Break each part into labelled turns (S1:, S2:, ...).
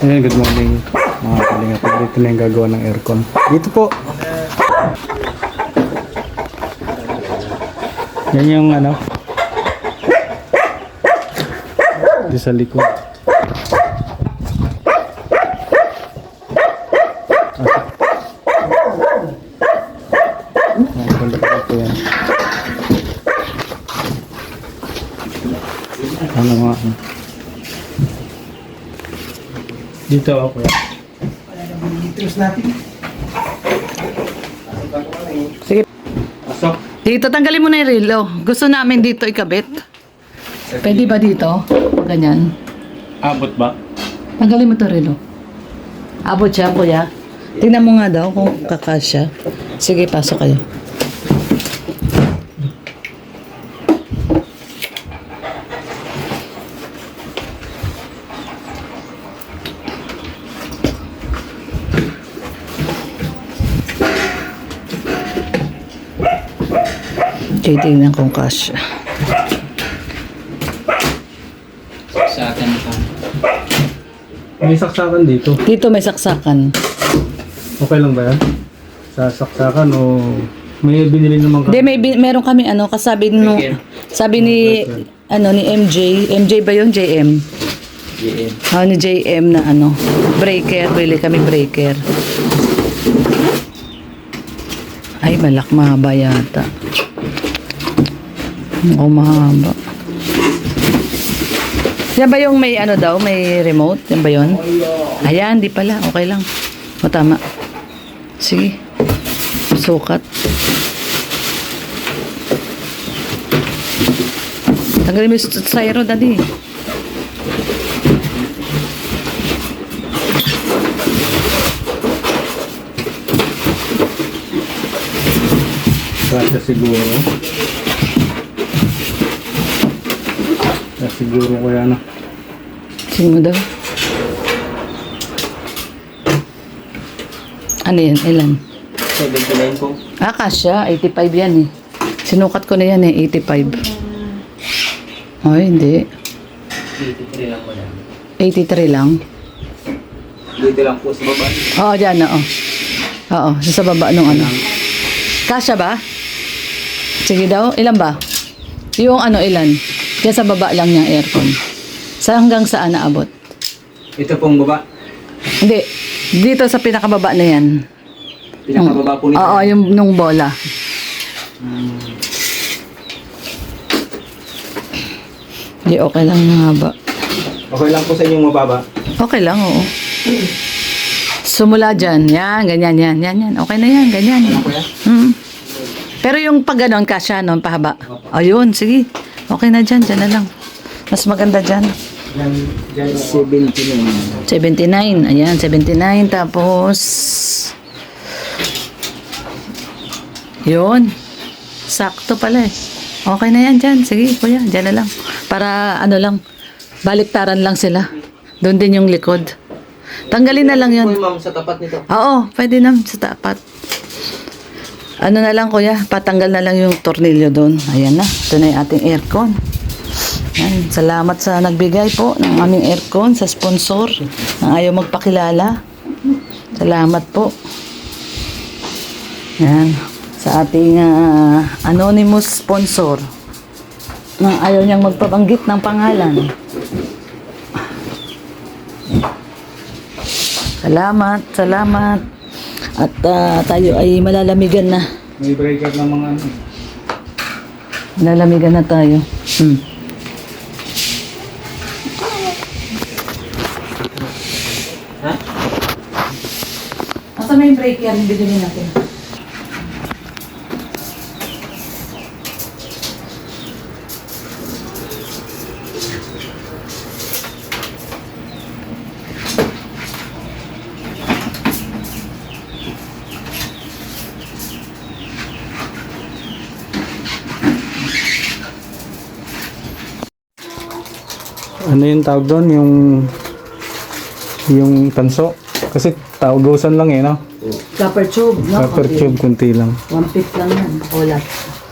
S1: Ayan, good morning mga kalingap. Dito na yung gagawa ng aircon. Dito po. Yan yung ano. Dito sa likod. Ganda pa ito yan. Ano nga. Dito ako yan.
S2: Sige.
S1: Pasok.
S2: Dito, tanggalin mo na yung relo. Gusto namin dito ikabit. Pwede ba dito? Ganyan.
S1: Abot ba?
S2: Tanggalin mo to relo. Abot siya, kuya. Tingnan mo nga daw kung kakasya. Sige, pasok kayo. Titingnan kung kasya.
S3: Sa akin ito.
S1: May saksakan dito.
S2: Dito may saksakan.
S1: Okay lang ba yan? Sa saksakan o may binili naman
S2: Hindi, meron kami ano, kasabi nung, sabi ni, ano, ni MJ. MJ ba yun? JM.
S3: GM.
S2: Ni JM na ano, breaker. Bili kami breaker. Ay, malak mahaba yata. Oo, mahaba. Yan ba yung may ano daw, may remote? Yan ba yun? Ayan, di pala. Okay lang. O, tama. Sige. Sukat. Tanggalin mo yung sayro, daddy.
S1: Kasya siguro. Siguro ko yan.
S2: Sino mo daw? Ano yan? Ilan?
S3: 79 po.
S2: Kasya. 85 yan eh. Sinukat ko na yan eh. 85. Ay, hindi.
S3: 83 lang wala.
S2: 83 lang.
S3: Dito lang po sa baba.
S2: Oo, dyan. Oo. Oo, sa baba nung ano. Kasya ba? Sige daw. Ilan ba? Yung ano, ilan? Diyan sa baba lang niyang aircon. Sa hanggang saan naabot?
S3: Ito pong baba.
S2: Hindi. Dito sa pinakababa na yan.
S3: Pinakababa po nito.
S2: Oo, yung nung bola. Hindi, okay lang yung haba.
S3: Okay lang po sa inyong mababa.
S2: Okay lang, oo. Sumula dyan. Yan, ganyan, yan, yan, yan. Okay na yan, ganyan.
S3: Ano kuya?
S2: Pero yung pag ganon, kasya nun, pahaba. Ayun, sige. Okay na dyan, dyan na lang. Mas maganda dyan.
S3: Diyan 79.
S2: 79. Ayan, 79. Tapos, yun. Sakto pala eh. Okay na yan dyan. Sige, kuya, dyan na lang. Para ano lang, baliktaran lang sila. Doon din yung likod. Tanggalin na lang yun.
S3: Po ma'am sa tapat nito.
S2: Oo, pwede na sa tapat. Ano na lang kuya, patanggal na lang yung tornilyo doon. Ayan na, ito na yung ating aircon. Yan. Salamat sa nagbigay po ng aming aircon sa sponsor na ayaw magpakilala. Salamat po. Yan. Sa ating anonymous sponsor na ayaw niyang magpabanggit ng pangalan. Salamat, salamat. At tayo ay malalamigan na.
S1: May breaker ng mga ano.
S2: Malalamigan na tayo.
S3: Ha?
S2: Asa na yung break yan? Bibili natin.
S1: Ano yung tawag doon? Yung tanso? Kasi tawagusan lang eh, no?
S2: Copper tube, no?
S1: Copper tube, kunti lang.
S2: 1/5 lang yan. Wala.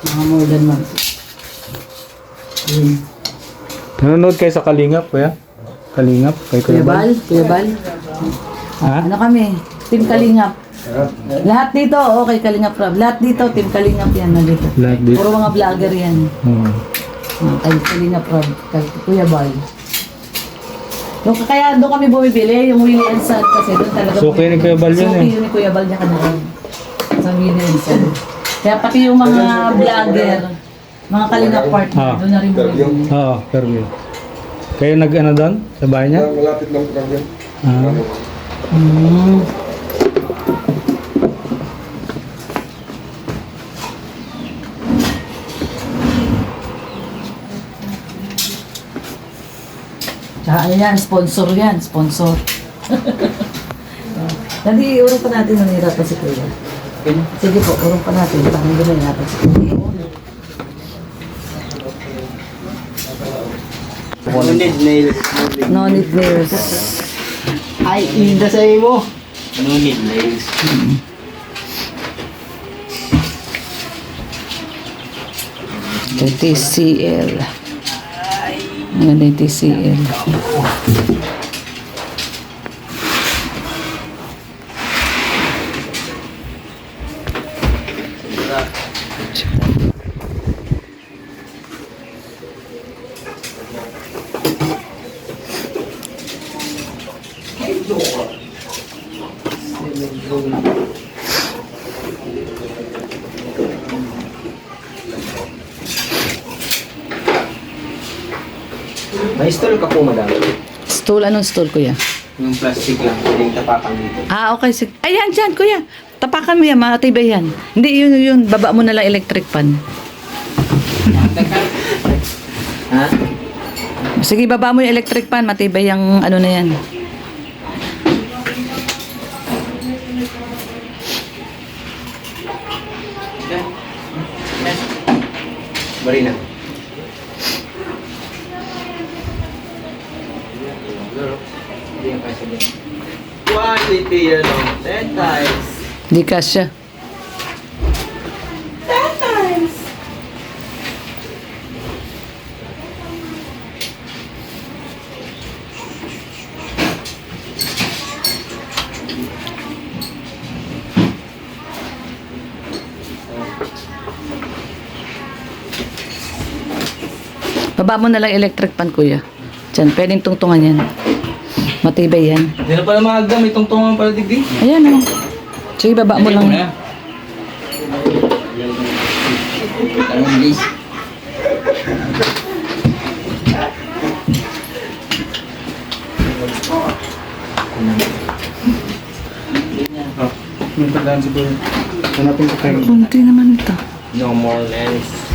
S2: Mga more than 1/5. Ayun.
S1: Nanonood kayo sa Kalingap, kuya? Kalingap? Kay
S2: Kuya Bal? Kuya Bal?
S1: Ha?
S2: Ano kami? Team Kalingap. Lahat dito, okay, Kalingap Rob. Lahat dito, Team Kalingap yan, nandito.
S1: Lahat dito.
S2: Puro mga vlogger yan.
S1: Oo.
S2: Kay Kalingap Rob, kay Kuya Bal. Yung, kaya doon kami bumibili, yung Willie and Son, kasi doon talaga.
S1: Suki ni Kuya Bal yun
S2: Suki
S1: eh.
S2: yun ni Kuya Bal niya kanina. Sa Willie and Son. Kaya pati yung mga vlogger, mga Kalingap partner, doon na rin bumibili.
S1: Oo, Fairview. Kayo nag-ano doon? Sa bahay niya?
S4: Malapit lang po kami.
S1: Ah.
S2: Hmm. Tsaka ano yan, sponsor yan, sponsor. Hindi, urong pa natin nanirapan si Kuya. Sige po, urong pa natin, parang hindi nanirapan si Kuya.
S3: No need nails.
S2: No need nails.
S3: Ay, inda sa mo. No need nails.
S2: TCL. Ang ganda yung TCL.
S3: May stall ka po, madam.
S2: Stool, anong stool, Kuya?
S3: Yung plastic lang, pwedeng tapakan dito.
S2: Ah, okay. Sige. Ayan, dyan, Kuya. Tapakan mo yan, matibay yan. Hindi, yun. Baba mo na lang electric pan.
S3: Ha?
S2: Sige, baba mo yung electric pan. Matibay yung ano na yan.
S3: Bari na. Quality, you know. 10 times.
S2: Di kasya.
S3: 10 times.
S2: Baba mo na lang electric pan, Kuya. Diyan, pwedeng tungtungan yan. Matibay yan.
S3: Hindi na pala maagam, itong tungan pala digdi.
S2: Ayan, oh. Sige, baba mo lang.
S1: May tandaan siguro. Hanapin ko kayo.
S2: Kunti naman ito.
S3: No more lens.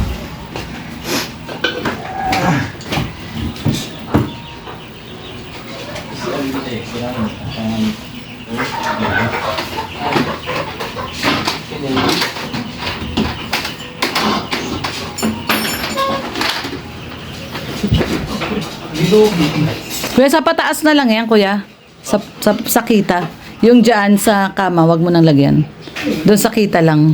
S2: Kuya, sa pataas na lang yan, Kuya. Sa kita. Yung dyan sa kama, wag mo nang lagyan. Doon sa kita lang.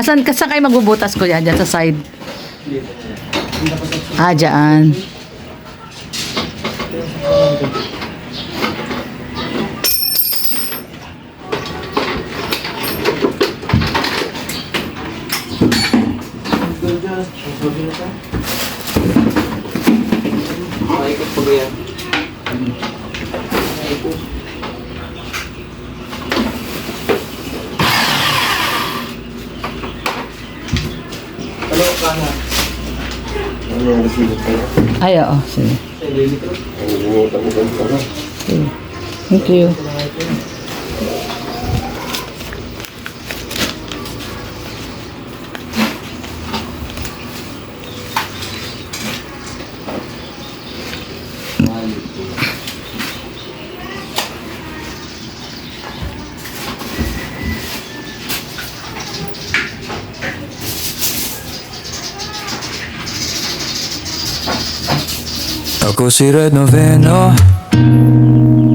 S2: Saan kayo magbubutas, Kuya? Dyan sa side? Ah, dyan.
S3: Maikot po ba yan? Hello, kana.
S4: Ano yung resibo kayo?
S2: Ay, oo. Sige.
S3: Sa litro.
S4: Ang iniutan mo ganito na.
S2: Okay. Thank you.
S5: Ako si Red Noveno,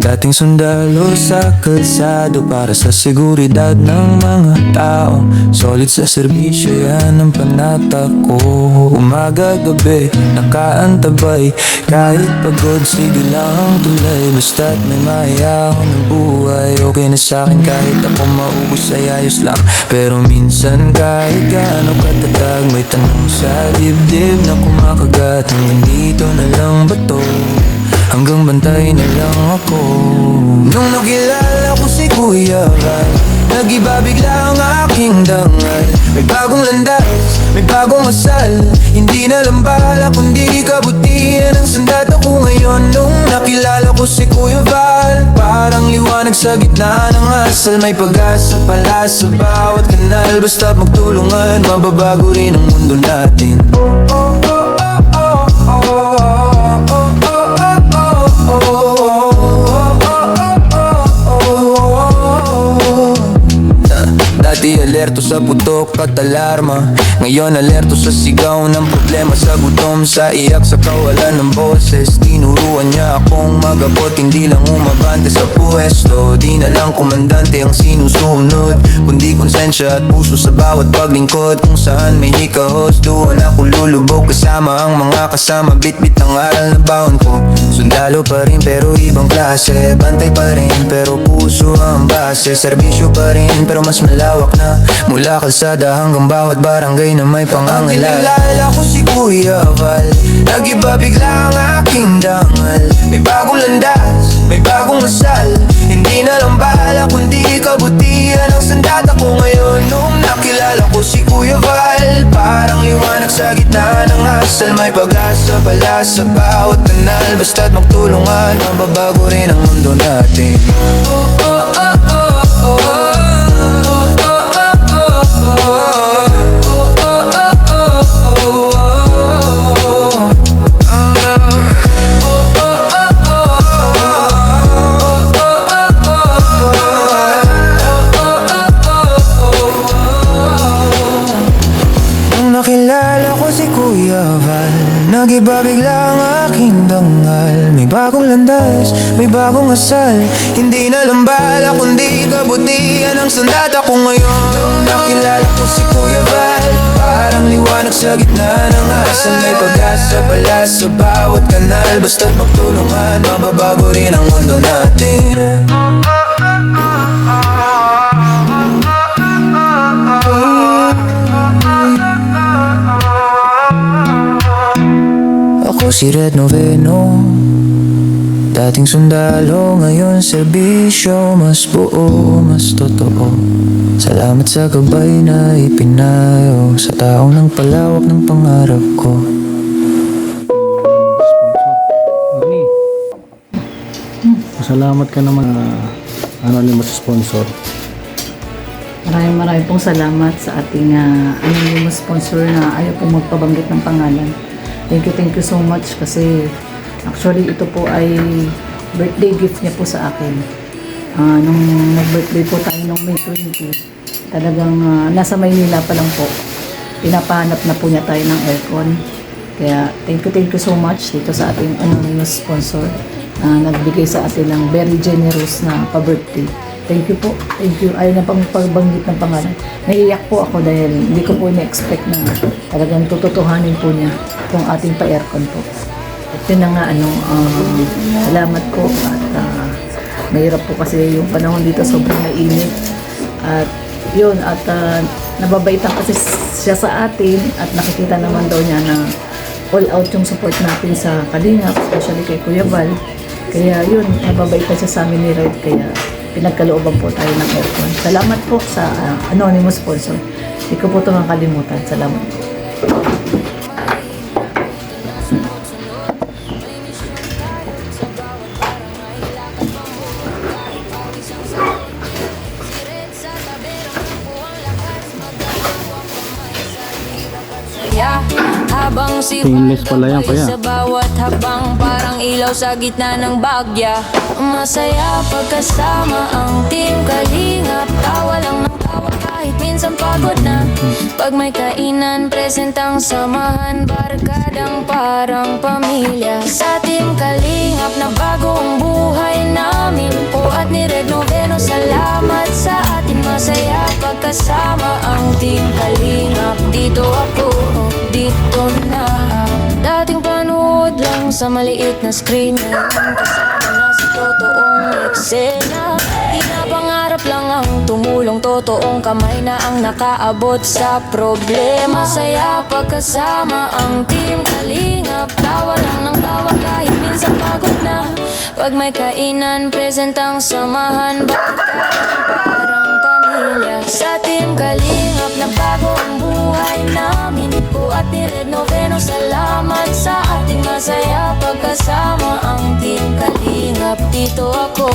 S5: Dating sundalo sa kalsado para sa seguridad ng mga tao. Solid sa serbisyo, yan ang panata ko. Umaga, gabi, nakaantabay. Kahit pagod, sige lang ang tulay. Basta't may maya ako ng buhay. Okay na sa'kin kahit ako maubos ay ayos lang. Pero minsan kahit gaano katatag, may tanong sa dibdib na kumakagat. Hanggang dito na lang ba to? Hanggang bantay na lang ako. Nung nakilala ko si Kuya Val, nag-iba bigla ang aking dangal. May bagong landas, may bagong asal. Hindi na lang bala kundi kabutihan ang sandat ako ngayon. Nung nakilala ko si Kuya Val, parang liwanag sa gitna ng asal. May pag-asa pala sa bawat kanal. Basta magtulungan, mababago rin ang mundo natin. Dati alerto sa putok at alarma, ngayon alerto sa sigaw ng problema. Sa gutom, sa iyak, sa kawalan ng boses. Tinuruan niya akong magabot, hindi lang umabante sa pwesto. Di na lang komandante ang sinusunod, kundi konsensya at puso sa bawat paglingkod. Kung saan may hikahos, doon ako lulubog kasama ang mga kasama. Bit-bit ang aral na baon ko. Sundalo pa rin pero ibang klase, bantay pa rin pero puso ang base. Serbisyo pa rin pero mas malawak na, mula kalsada hanggang bawat barangay na may pangangailangan. Nakilala ko si Kuya Val, nag-iba bigla ang aking dangal. May bagong landas, may bagong asal. Hindi na lang bala kundi kabutihan ang sandat ako ngayon. Nung nakilala ko si Kuya Val, parang liwanag sa gitna ng asal. May pag-asa pala sa bawat kanal. Basta't magtulungan, mababago rin ang mundo natin. Nakilala ko si Kuya Val, nag-iba bigla ang aking dangal. May bagong landas, may bagong asal. Hindi na lang bala kundi kabutihan ang sandat ako ngayon. Nakilala ko si Kuya Val, parang liwanag sa gitna ng asal. May pag-asa pala sa bawat kanal. Basta't magtulungan, mababago rin ang mundo natin. Ako si Red Noveno, dating sundalo, ngayon serbisyo. Mas buo, mas totoo. Salamat sa gabay na ipinayo sa taong nang palawak ng pangarap ko.
S1: Ernie, salamat ka naman na anonymous sponsor.
S2: Maraming pong salamat sa ating anonymous sponsor na ayaw pong magpabanggit ng pangalan. Thank you so much kasi actually ito po ay birthday gift niya po sa akin. Nung nag-birthday po tayo nung May 20, talagang nasa Maynila pa lang po. Pinapahanap na po niya tayo ng aircon. Kaya thank you so much dito sa ating anonymous sponsor na nagbigay sa atin ng very generous na pa-birthday. Thank you po. Thank you. Ayaw na pang pagbanggit ng pangalan. Naiiyak po ako dahil hindi ko po na-expect na talagang tututuhanin po niya itong ating pa-aircon po. At yun na nga, salamat po. At mahirap po kasi yung panahon dito sobrang mainit. At yun, at nababaitan kasi siya sa atin at nakikita naman daw niya na all out yung support natin sa Kalingap, especially kay Kuya Val. Kaya yun, nababaitan siya sa amin ni Red. Kaya pinagkalooban po tayo ng aircon. Salamat po sa anonymous sponsor. Hindi ko po ito makalimutan. Salamat po.
S6: Habang
S1: Stainless pala yan, kuya.
S6: sa bawat habang parang ilaw sa gitna ng bagya. Masaya pagkasama ang team Kalingap. Tawa lang ng tawa kahit kahit minsan pagod na. Pag may kainan, presentang samahan, barkadang parang pamilya. Sa Team Kalingap na bagong buhay namin, po at ni Red Noveno, salamat sa ating masaya pagkasama. Ang Team Kalingap, dito ako, dito na. Dating panood lang sa maliit na screen, ngayon kasama na sa totoong eksena. Pinapangarap lang ang tumulong, totoong kamay na ang nakaabot sa problema. Masaya pagkasama ang Team Kalingap, tawa lang ng tawa kahit minsan pagod na. Pag may kainan, presentang samahan, barkadang parang pamilya. Sa Team Kalingap na bagong buhay namin, po at ni Red Noveno, salamat sa ating masaya pagkasama. Ang Team Kalingap, dito ako,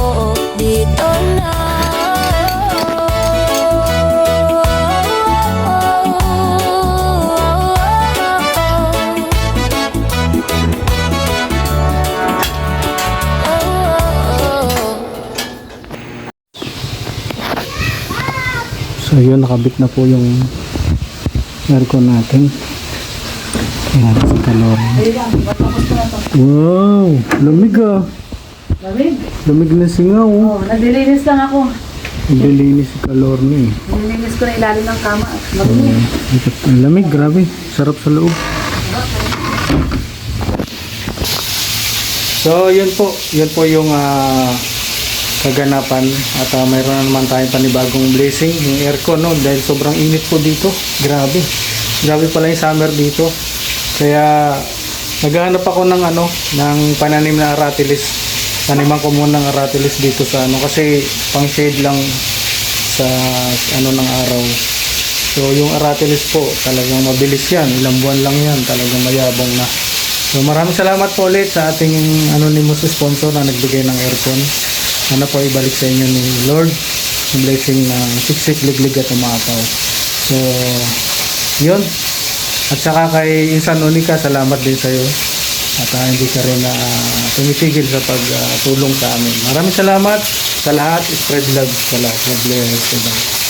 S6: dito na.
S1: So yun, nakabit na po yung aircon natin. Ayan, si Kalor. Wow, lamig ah.
S2: Lamig?
S1: Lamig na singaw.
S2: Oh, naglilinis lang ako.
S1: Naglilinis si Kalor na eh.
S2: Nililinis ko na ilalim ng kama.
S1: Ang lamig, grabe. Sarap sa loob. So, yun po yung kaganapan. At mayroon na naman tayong panibagong blessing, yung aircon, no? Dahil sobrang init po dito. Grabe. Grabe pala yung summer dito. Kaya, naghahanap ako ng ng pananim na aratilis. Taniman ko muna ng aratilis dito sa kasi pang shade lang sa ng araw. So, yung aratilis po, talagang mabilis yan. Ilang buwan lang yan. Talagang mayabong na. So, maraming salamat po ulit sa ating anonymous sponsor na nagbigay ng aircon. Sana po ibalik sa inyo ni Lord yung blessing na siksik, liglig at umapaw. So, yun. At saka kay Insan Unica, salamat din sa iyo. At hindi ka rin tumitigil sa pagtulong sa amin. Maraming salamat sa lahat. Spread love sa lahat. God bless.